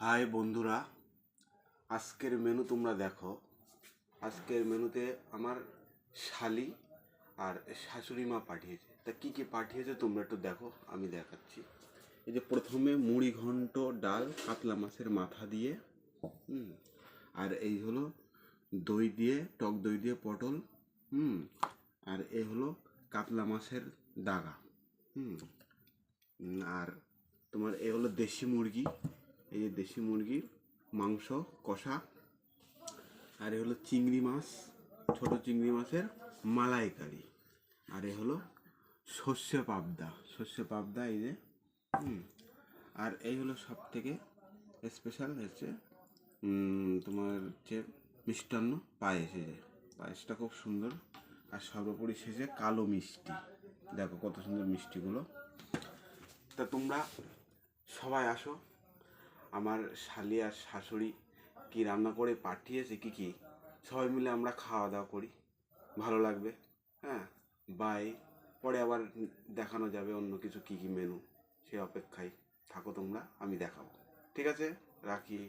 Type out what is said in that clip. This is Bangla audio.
হাই বন্ধুরা, আজকের মেনু তোমরা দেখো। আজকের মেনুতে আমার শালি আর শাশুড়ি মা পাঠিয়েছে। তা কী কী পাঠিয়েছে তোমরা একটু দেখো, আমি দেখাচ্ছি। এই যে প্রথমে মুড়ি ঘন্ট ডাল কাতলা মাছের মাথা দিয়ে, আর এই হলো দই দিয়ে, টক দই দিয়ে পটল, আর এই হলো কাতলা মাছের দাগা, আর তোমার এ হলো দেশি মুরগি, এই যে দেশি মুরগির মাংস কষা, আর এ হলো চিংড়ি মাছ, ছোট চিংড়ি মাছের মালাইকারি, আর এ হলো সর্ষে পাবদা এই যে, আর এই হলো সব থেকে স্পেশাল হচ্ছে তোমার হচ্ছে মিষ্টান্ন পায়েস। এই যে পায়েসটা খুব সুন্দর, আর সর্বোপরি শেষে কালো মিষ্টি। দেখো কত সুন্দর মিষ্টিগুলো। তা তোমরা সবাই আসো, আমার শালি আর শাশুড়ি কি রান্না করে পাঠিয়েছে কি সবাই মিলে আমরা খাওয়া দাওয়া করি, ভালো লাগবে। হ্যাঁ, বাই। পরে আবার দেখানো যাবে অন্য কিছু কি মেনু, সে অপেক্ষায় থাকো তোমরা, আমি দেখাবো। ঠিক আছে, রাখি।